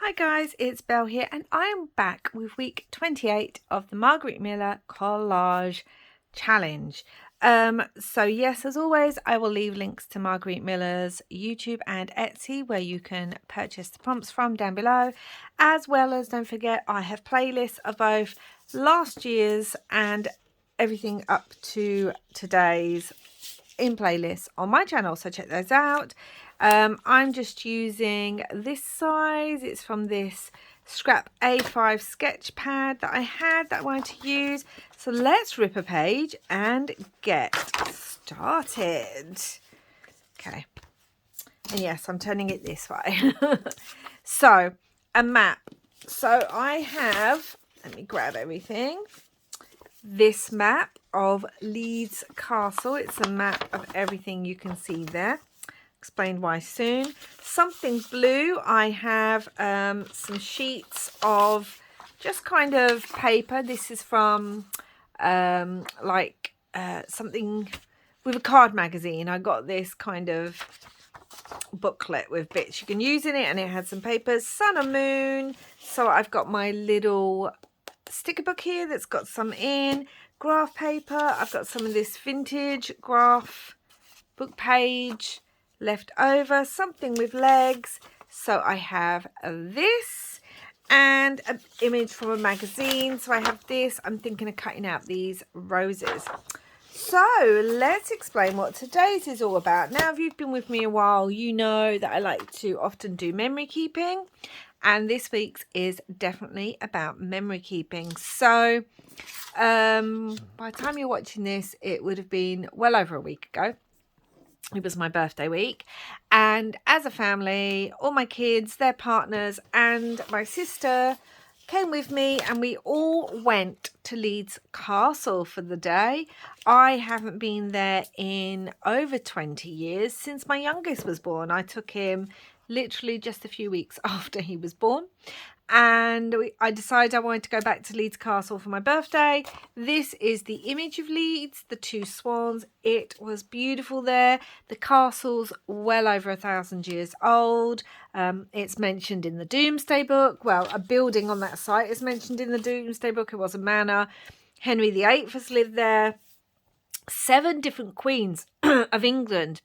Hi guys, it's Belle here and I'm back with week 28 of the Margarete Miller collage challenge. So yes, as always, I will leave links to Margarete Miller's YouTube and Etsy where you can purchase the prompts from down below, as well as don't forget I have playlists of both last year's and everything up to today's in playlists on my channel, so check those out. I'm just using this size. It's from this scrap A5 sketch pad that I had that I wanted to use. So let's rip a page and get started. Okay, and yes, I'm turning it this way. So a map. So I have, let me grab everything, this map of Leeds Castle. It's a map of everything you can see there. Explain why soon. Something blue. I have some sheets of just kind of paper. This is from something with a card magazine. I got this kind of booklet with bits you can use in it, and it had some papers, sun and moon. So I've got my little sticker book here that's got some in graph paper. I've got some of this vintage graph book page left over, something with legs. So I have this and an image from a magazine. So I have this. I'm thinking of cutting out these roses. So let's explain what today's is all about. Now, if you've been with me a while, you know that I like to often do memory keeping. And this week's is definitely about memory keeping. So by the time you're watching this, it would have been well over a week ago. It was my birthday week. And as a family, all my kids, their partners, and my sister came with me, and we all went to Leeds Castle for the day. I haven't been there in over 20 years, since my youngest was born. I took him literally just a few weeks after he was born, and I decided I wanted to go back to Leeds Castle for my birthday. This is the image of Leeds, the two swans. It was beautiful there. The castle's well over 1,000 years old. It's mentioned in the Domesday Book. Well, a building on that site is mentioned in the Domesday Book. It was a manor. Henry VIII has lived there. 7 different queens of England,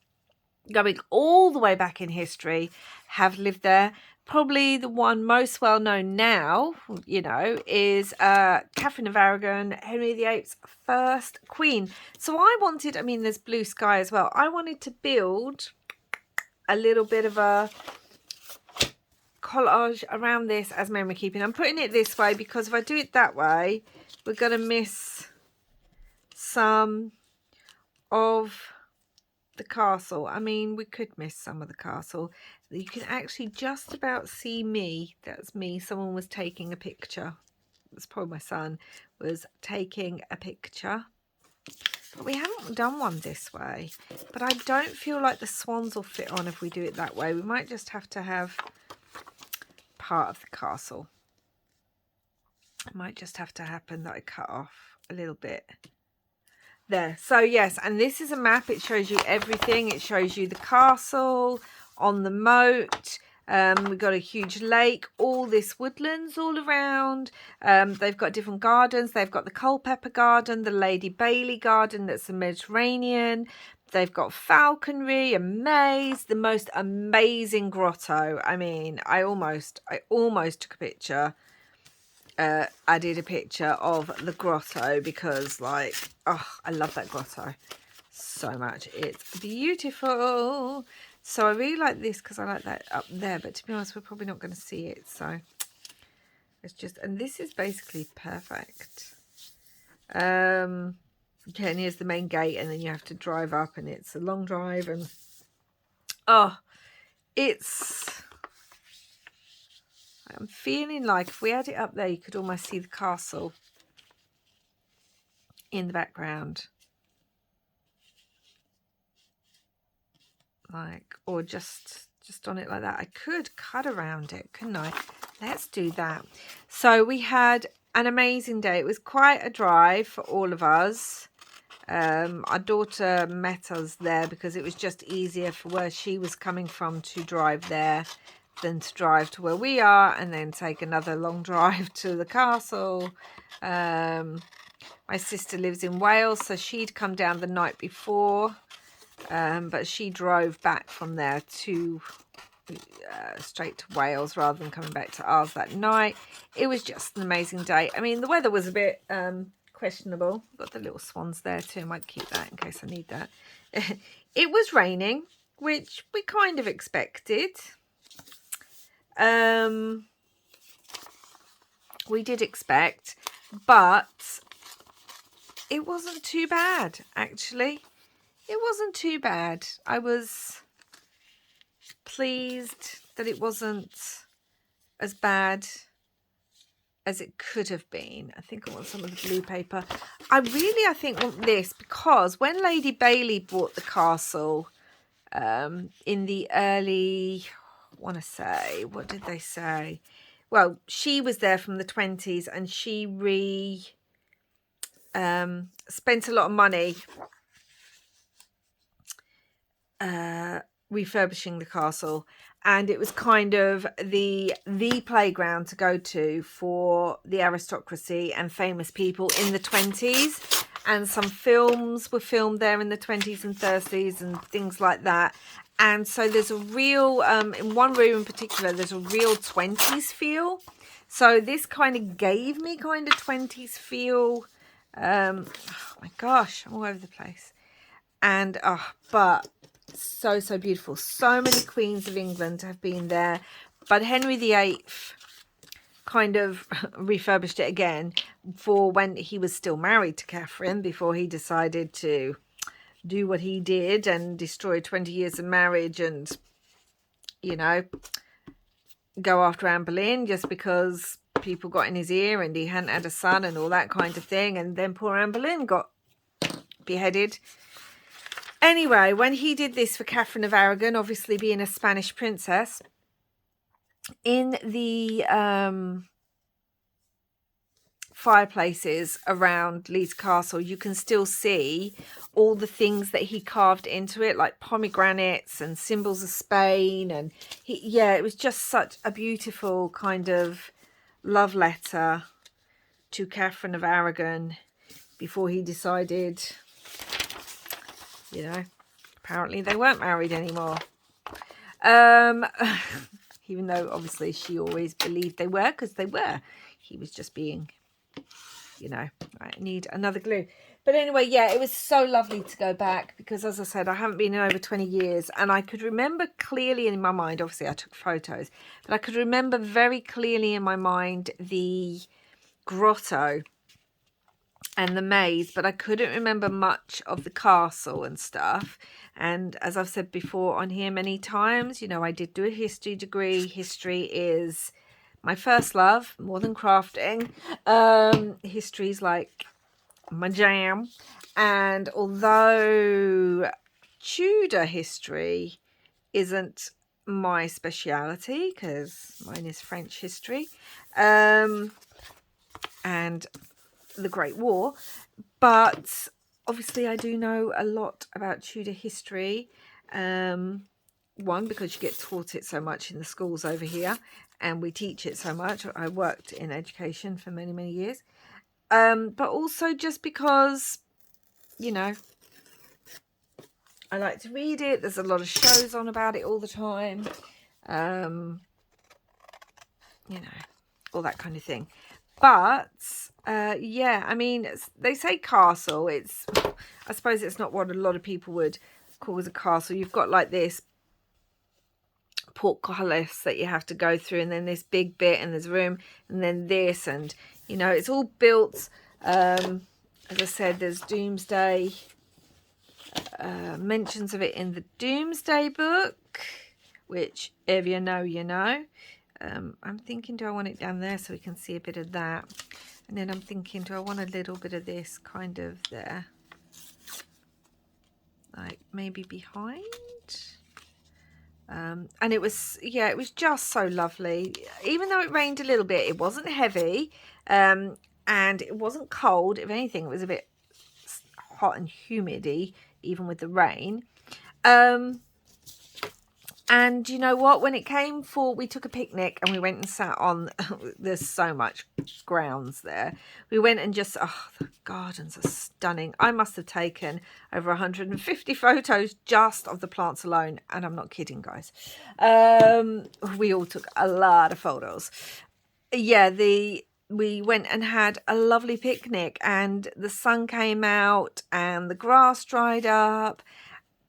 going all the way back in history, have lived there. Probably the one most well known now, you know, is Catherine of Aragon, Henry VIII's first queen. So I wanted, I mean, there's blue sky as well. I wanted to build a little bit of a collage around this as memory keeping. I'm putting it this way because if I do it that way, we're going to miss some of the castle. I mean, we could miss some of the castle. You can actually just about see me. That's me. Someone was taking a picture. It's probably my son was taking a picture. But we haven't done one this way. But I don't feel like the swans will fit on if we do it that way. We might just have to have part of the castle. It might just have to happen that I cut off a little bit there. So yes, and this is a map. It shows you everything. It shows you the castle on the moat. We've got a huge lake, all this woodlands all around. They've got different gardens. They've got the Culpeper Garden, the Lady Bailey Garden, that's the Mediterranean. They've got falconry, a maze, the most amazing grotto. I mean, I almost took a picture. Added a picture of the grotto because, like, oh, I love that grotto so much. It's beautiful. So I really like this because I like that up there, but to be honest, we're probably not going to see it. So it's just, and this is basically perfect. Okay, and here's the main gate, and then you have to drive up, and it's a long drive, and oh, I'm feeling like if we had it up there, you could almost see the castle in the background. Like, or just on it like that. I could cut around it, couldn't I? Let's do that. So we had an amazing day. It was quite a drive for all of us. Our daughter met us there because it was just easier for where she was coming from to drive there than to drive to where we are and then take another long drive to the castle. My sister lives in Wales, so she'd come down the night before, but she drove back from there to straight to Wales rather than coming back to ours that night. It was just an amazing day. I mean, the weather was a bit questionable. Got the little swans there too. I might keep that in case I need that. It was raining, which we kind of expected. We did expect, but it wasn't too bad, actually. It wasn't too bad. I was pleased that it wasn't as bad as it could have been. I think I want some of the blue paper. I think want this because when Lady Bailey bought the castle in the early, I want to say, what did they say? Well, she was there from the 20s and she spent a lot of money refurbishing the castle, and it was kind of the playground to go to for the aristocracy and famous people in the 20s, and some films were filmed there in the 20s and 30s and things like that. And so there's a real in one room in particular there's a real 20s feel, so this kind of gave me kind of 20s feel. Oh my gosh, I'm all over the place. And but so beautiful. So many queens of England have been there, but Henry VIII kind of refurbished it again for when he was still married to Catherine, before he decided to do what he did and destroy 20 years of marriage and, you know, go after Anne Boleyn just because people got in his ear and he hadn't had a son and all that kind of thing. And then poor Anne Boleyn got beheaded. Anyway, when he did this for Catherine of Aragon, obviously being a Spanish princess, in the fireplaces around Leeds Castle, you can still see all the things that he carved into it, like pomegranates and symbols of Spain. And it was just such a beautiful kind of love letter to Catherine of Aragon before he decided, you know, apparently they weren't married anymore. Even though obviously she always believed they were, because they were. He was just being, you know, I need another glue. But anyway, yeah, it was so lovely to go back because, as I said, I haven't been in over 20 years. And I could remember clearly in my mind, obviously I took photos, but I could remember very clearly in my mind the grotto and the maze, but I couldn't remember much of the castle and stuff. And as I've said before on here many times, you know, I did do a history degree. History is my first love, more than crafting. History's like my jam. And although Tudor history isn't my speciality, because mine is French history, and the Great War, but obviously I do know a lot about Tudor history. One, because you get taught it so much in the schools over here, and we teach it so much. I worked in education for many years, but also just because, you know, I like to read it. There's a lot of shows on about it all the time, you know, all that kind of thing. But yeah, I mean, they say castle. I suppose it's not what a lot of people would call as a castle. You've got like this portcullis that you have to go through, and then this big bit, and there's room, and then this, and you know, it's all built. As I said, there's Doomsday mentions of it in the Doomsday book, which if you know, you know. I'm thinking, do I want it down there so we can see a bit of that? And then I'm thinking, do I want a little bit of this kind of there? Like maybe behind? And it was, yeah, it was just so lovely. Even though it rained a little bit, it wasn't heavy. And it wasn't cold. If anything, it was a bit hot and humidy, even with the rain. And you know what? When it came for, we took a picnic and we went and sat on, there's so much grounds there. We went and just, oh, the gardens are stunning. I must have taken over 150 photos just of the plants alone. And I'm not kidding, guys. We all took a lot of photos. Yeah, we went and had a lovely picnic and the sun came out and the grass dried up.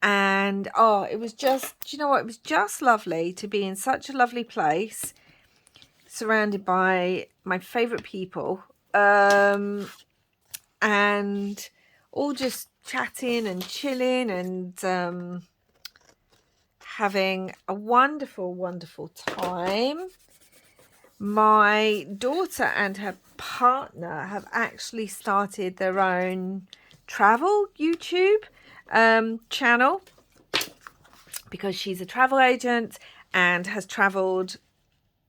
And oh, it was just, do you know what, it was just lovely to be in such a lovely place, surrounded by my favorite people, and all just chatting and chilling and having a wonderful time. My daughter and her partner have actually started their own travel YouTube channel, because she's a travel agent and has traveled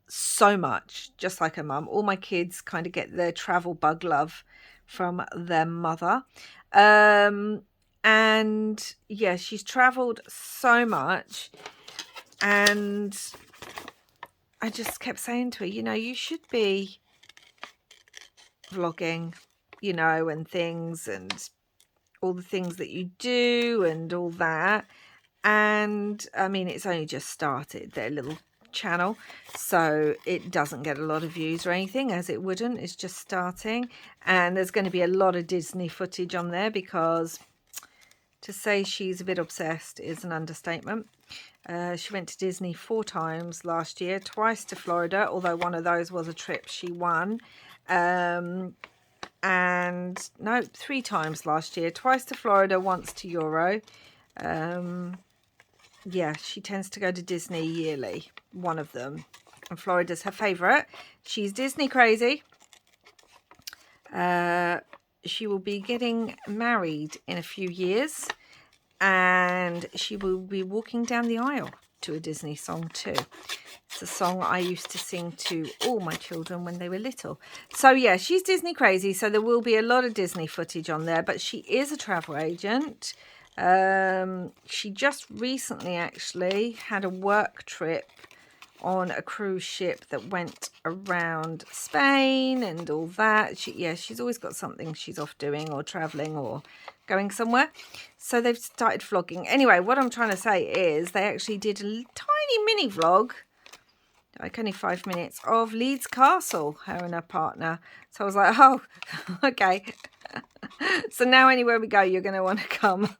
so much, just like her mum. All my kids kind of get their travel bug love from their mother. And yeah, she's traveled so much, and I just kept saying to her, you know, you should be vlogging, you know, and things, and all the things that you do and all that. And I mean, it's only just started their little channel, so it doesn't get a lot of views or anything, as it wouldn't. It's just starting, and there's going to be a lot of Disney footage on there, because to say she's a bit obsessed is an understatement. She went to Disney 4 times last year, twice to Florida, although one of those was a trip she won. And no, 3 times last year, twice to Florida, once to Euro. Yeah, she tends to go to Disney yearly, one of them, and Florida's her favorite. She's Disney crazy. She will be getting married in a few years, and she will be walking down the aisle to a Disney song too. It's a song I used to sing to all my children when they were little. So yeah, she's Disney crazy, so there will be a lot of Disney footage on there, but she is a travel agent. She just recently actually had a work trip on a cruise ship that went around Spain and all that. She's always got something she's off doing, or traveling, or going somewhere. So they've started vlogging. Anyway, what I'm trying to say is they actually did a tiny mini vlog, like only 5 minutes, of Leeds Castle, her and her partner. So I was like, oh, okay. So now anywhere we go, you're going to want to come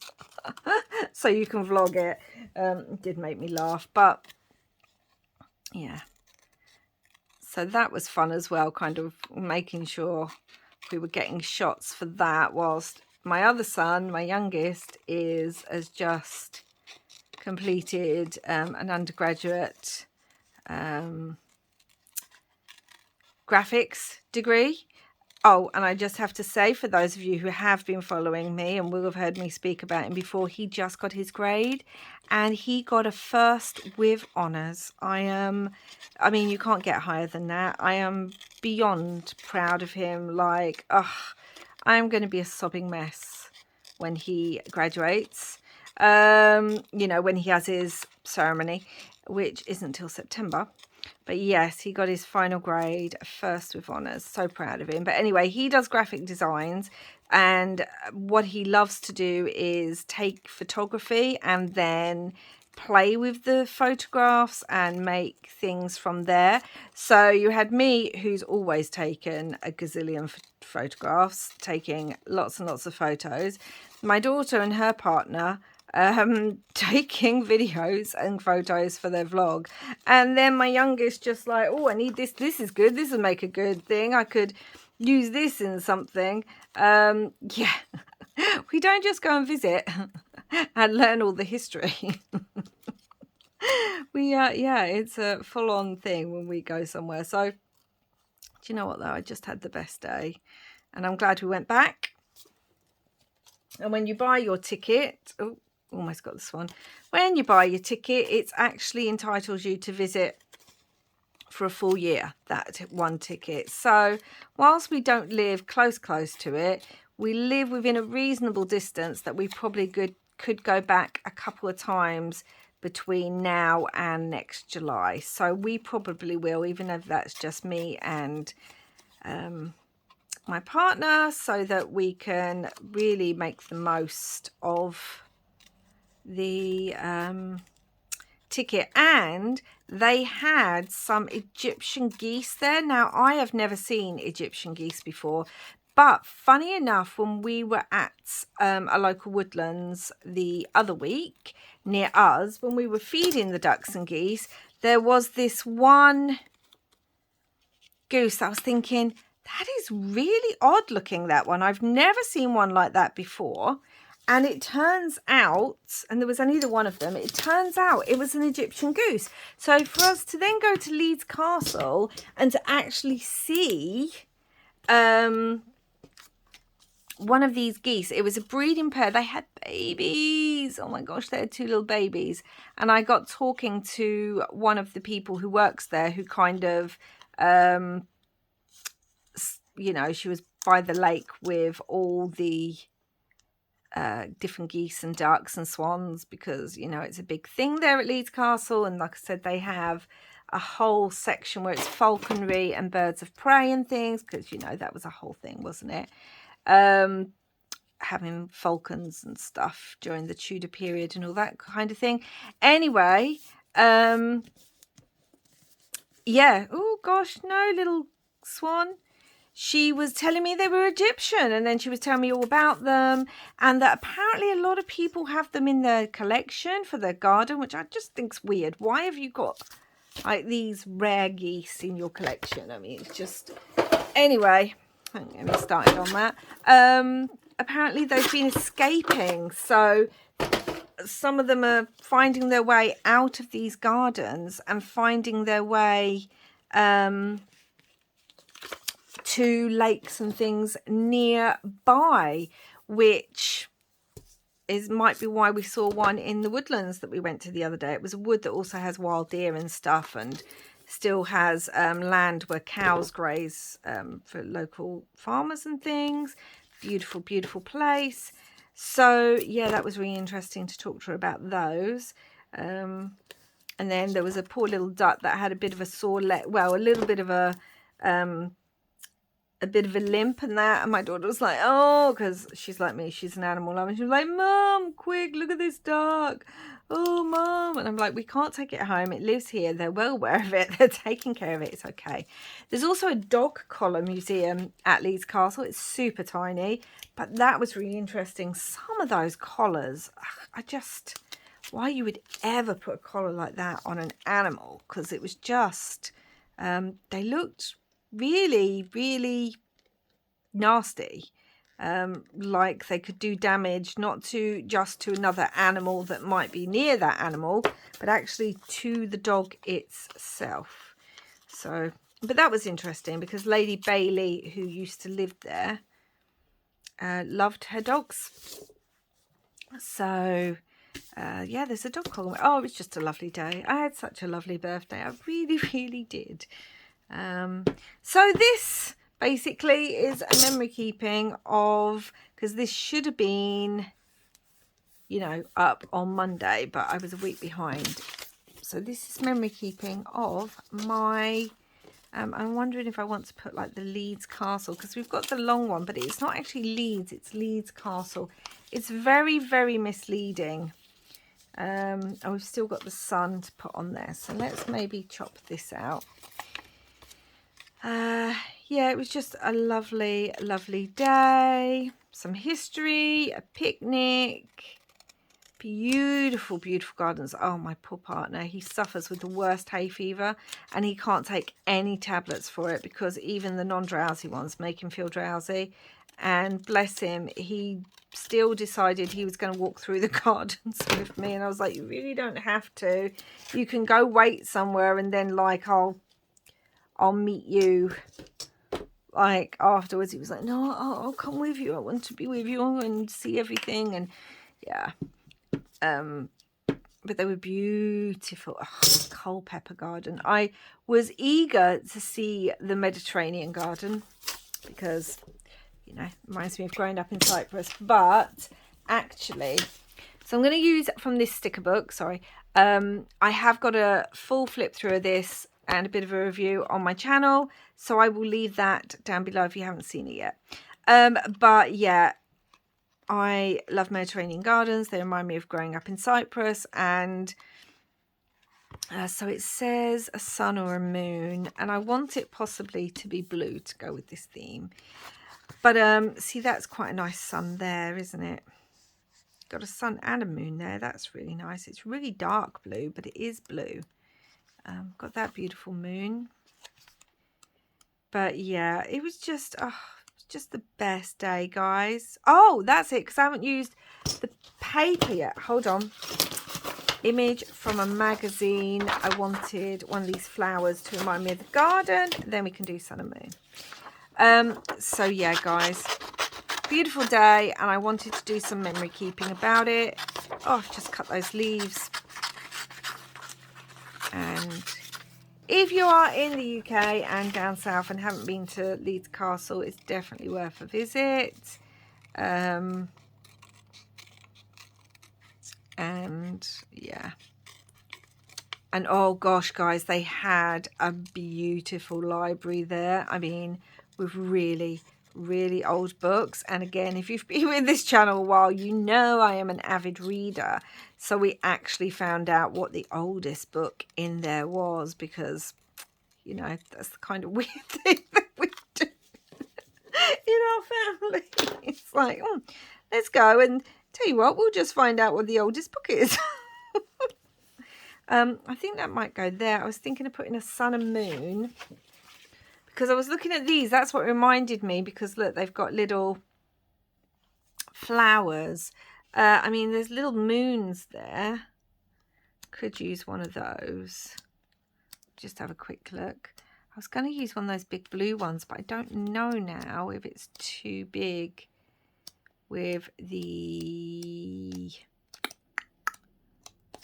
so you can vlog it. It did make me laugh, but yeah. So that was fun as well, kind of making sure we were getting shots for that, whilst my other son, my youngest, has just completed an undergraduate graphics degree. Oh, and I just have to say, for those of you who have been following me and will have heard me speak about him before, he just got his grade and he got a first with honours. I mean, you can't get higher than that. I am beyond proud of him. Like, I'm going to be a sobbing mess when he graduates. You know, when he has his ceremony, which isn't till September. But yes, he got his final grade, first with honours. So proud of him. But anyway, he does graphic designs, and what he loves to do is take photography and then play with the photographs and make things from there. So you had me, who's always taken a gazillion photographs, taking lots and lots of photos. My daughter and her partner taking videos and photos for their vlog, and then my youngest just like, oh, I need this is good, this will make a good thing, I could use this in something. Yeah. We don't just go and visit and learn all the history. Yeah, it's a full-on thing when we go somewhere. So do you know what though, I just had the best day, and I'm glad we went back. And when you buy your ticket, almost got this one. When you buy your ticket, it actually entitles you to visit for a full year, that one ticket. So whilst we don't live close to it, we live within a reasonable distance that we probably could go back a couple of times between now and next July. So we probably will, even if that's just me and my partner, so that we can really make the most of the ticket. And they had some Egyptian geese there. Now, I have never seen Egyptian geese before, but funny enough, when we were at a local woodlands the other week near us, when we were feeding the ducks and geese, there was this one goose. I was thinking, that is really odd looking, that one. I've never seen one like that before. And it turns out, and there was only the one of them, it turns out it was an Egyptian goose. So for us to then go to Leeds Castle and to actually see one of these geese, it was a breeding pair. They had babies. Oh my gosh, they had 2 little babies. And I got talking to one of the people who works there, who kind of, you know, she was by the lake with all the different geese and ducks and swans, because, you know, it's a big thing there at Leeds Castle. And like I said, they have a whole section where it's falconry and birds of prey and things, because, you know, that was a whole thing, wasn't it? Having falcons and stuff during the Tudor period and all that kind of thing. Anyway, yeah. Oh gosh, no, little swan. She was telling me they were Egyptian, and then she was telling me all about them, and that apparently a lot of people have them in their collection for their garden, which I just think's weird. Why have you got like these rare geese in your collection? I mean, it's just... Anyway, don't get me started on that. Apparently they've been escaping, so some of them are finding their way out of these gardens and finding their way to lakes and things nearby, which might be why we saw one in the woodlands that we went to the other day. It was a wood that also has wild deer and stuff, and still has land where cows graze for local farmers and things. Beautiful, beautiful place. So yeah, that was really interesting to talk to her about those. And then there was a poor little duck that had a bit of a sore leg, well, a little bit of a limp and that, and my daughter was like, oh, because she's like me, she's an animal lover, and she was like, Mum, quick, look at this duck. Oh, Mum. And I'm like, we can't take it home, it lives here, they're well aware of it, they're taking care of it, it's okay. There's also a dog collar museum at Leeds Castle. It's super tiny, but that was really interesting. Some of those collars, I just, why you would ever put a collar like that on an animal, because it was just, they looked really, really nasty, like they could do damage not to just to another animal that might be near that animal, but actually to the dog itself. So, but that was interesting, because Lady Bailey, who used to live there, loved her dogs. So yeah, there's a dog collar. Oh, it was just a lovely day. I had such a lovely birthday, I really, really did. So this basically is a memory keeping of, because this should have been, you know, up on Monday, but I was a week behind. So this is memory keeping of my, I'm wondering if I want to put like the Leeds Castle, because we've got the long one, but it's not actually Leeds, it's Leeds Castle. It's very, very misleading. And we've still got the sun to put on there. So let's maybe chop this out. Yeah, it was just a lovely, lovely day. Some history, a picnic, beautiful, beautiful gardens. Oh, my poor partner, he suffers with the worst hay fever, and he can't take any tablets for it, because even the non-drowsy ones make him feel drowsy. And bless him, he still decided he was going to walk through the gardens with me, and I was like, you really don't have to. You can go wait somewhere, and then like I'll meet you like afterwards. He was like, no, I'll come with you, I want to be with you and see everything. And yeah, but they were beautiful. Oh, Culpeper garden. I was eager to see the Mediterranean garden, because, you know, it reminds me of growing up in Cyprus. But actually, So I'm going to use from this sticker book, sorry. I have got a full flip through of this and a bit of a review on my channel, so I will leave that down below if you haven't seen it yet. But yeah, I love Mediterranean gardens. They remind me of growing up in Cyprus, and so it says a sun or a moon, and I want it possibly to be blue to go with this theme. But see, that's quite a nice sun there, isn't it? Got a sun and a moon there. That's really nice. It's really dark blue, but it is blue. Got that beautiful moon. But yeah, it was just the best day, guys. Oh, that's it, because I haven't used the paper yet. Hold on. Image from a magazine. I wanted one of these flowers to remind me of the garden. Then we can do sun and moon. So yeah, guys, beautiful day, and I wanted to do some memory keeping about it. Oh, I've just cut those leaves. And if you are in the UK and down south and haven't been to Leeds Castle, it's definitely worth a visit. And yeah, and oh gosh, guys, they had a beautiful library there. I mean, with really old books. And again, if you've been with this channel a while, you know I am an avid reader. So we actually found out what the oldest book in there was, because, you know, that's the kind of weird thing that we do in our family. It's like, let's go and tell you what, we'll just find out what the oldest book is. I think that might go there. I was thinking of putting a sun and moon, because I was looking at these. That's what reminded me, because look, they've got little flowers. I mean, there's little moons there. Could use one of those. Just have a quick look. I was going to use one of those big blue ones, but I don't know now if it's too big with the...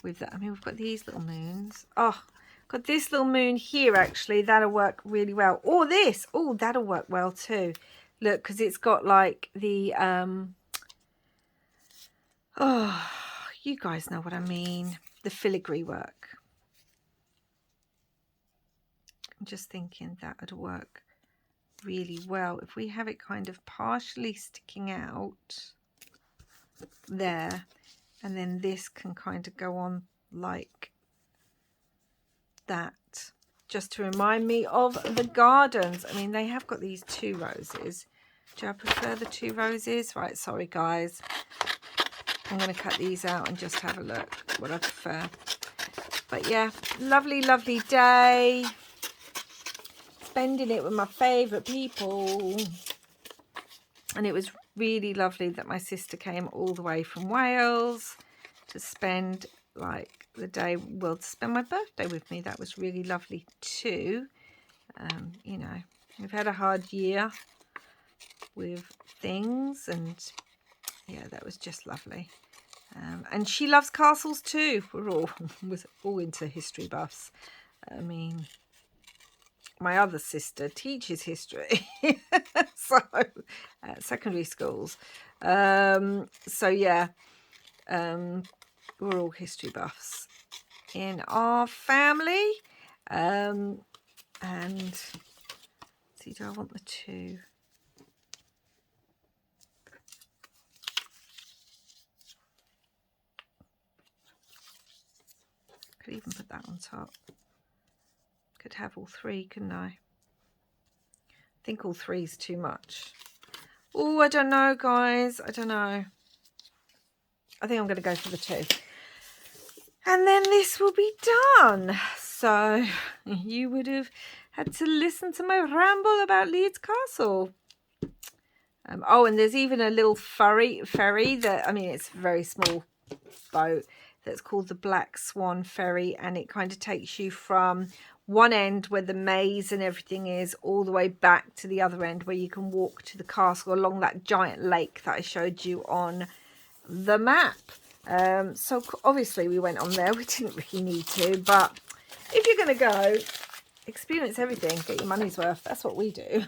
I mean, we've got these little moons. Oh, got this little moon here, actually. That'll work really well. Or this. Oh, that'll work well too. Look, because it's got like the... oh, you guys know what I mean. The filigree work. I'm just thinking that would work really well. If we have it kind of partially sticking out there, and then this can kind of go on like that, just to remind me of the gardens. I mean, they have got these 2 roses. Do I prefer the 2 roses? Right, sorry guys. I'm going to cut these out and just have a look what I prefer. But yeah, lovely day. Spending it with my favourite people. And it was really lovely that my sister came all the way from Wales to spend like the day, well, to spend my birthday with me. That was really lovely too. You know, we've had a hard year with things, and yeah, that was just lovely. And she loves castles too. We're all into history buffs. I mean, my other sister teaches history, so at secondary schools. So yeah, we're all history buffs in our family. And see, do I want the 2? Could even put that on top. Could have all 3, couldn't I? I think all 3 is too much. Oh, I don't know, guys. I don't know. I think I'm going to go for the 2. And then this will be done. So you would have had to listen to my ramble about Leeds Castle. Oh, and there's even a little ferry that, I mean, it's a very small boat that's called the Black Swan Ferry, and it kind of takes you from one end where the maze and everything is all the way back to the other end where you can walk to the castle along that giant lake that I showed you on the map. So obviously we went on there. We didn't really need to, but if you're going to go, experience everything, get your money's worth. That's what we do.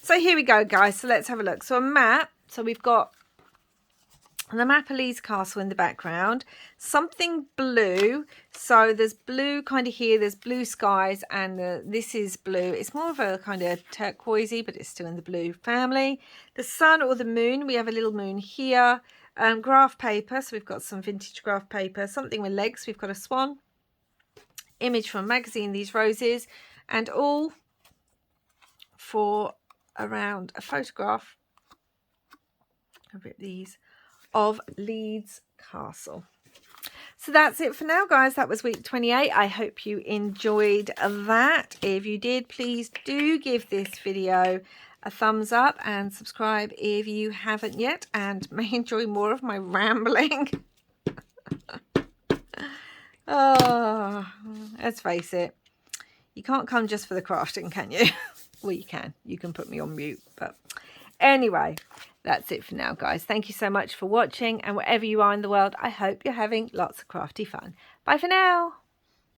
So here we go, guys. So let's have a look. So a map. So we've got And the map of Leeds Castle in the background, something blue. So there's blue kind of here, there's blue skies, and this is blue. It's more of a kind of turquoisey, but it's still in the blue family. The sun or the moon, we have a little moon here. Graph paper, so we've got some vintage graph paper. Something with legs, we've got a swan. Image from a magazine, these roses, and all for around a photograph. I'll rip these. Of Leeds Castle. So that's it for now, guys. That was week 28. I hope you enjoyed that. If you did, please do give this video a thumbs up and subscribe if you haven't yet, and may enjoy more of my rambling. Oh, let's face it, you can't come just for the crafting, can you? Well, you can. You can put me on mute, but anyway, that's it for now, guys. Thank you so much for watching, and wherever you are in the world, I hope you're having lots of crafty fun. Bye for now.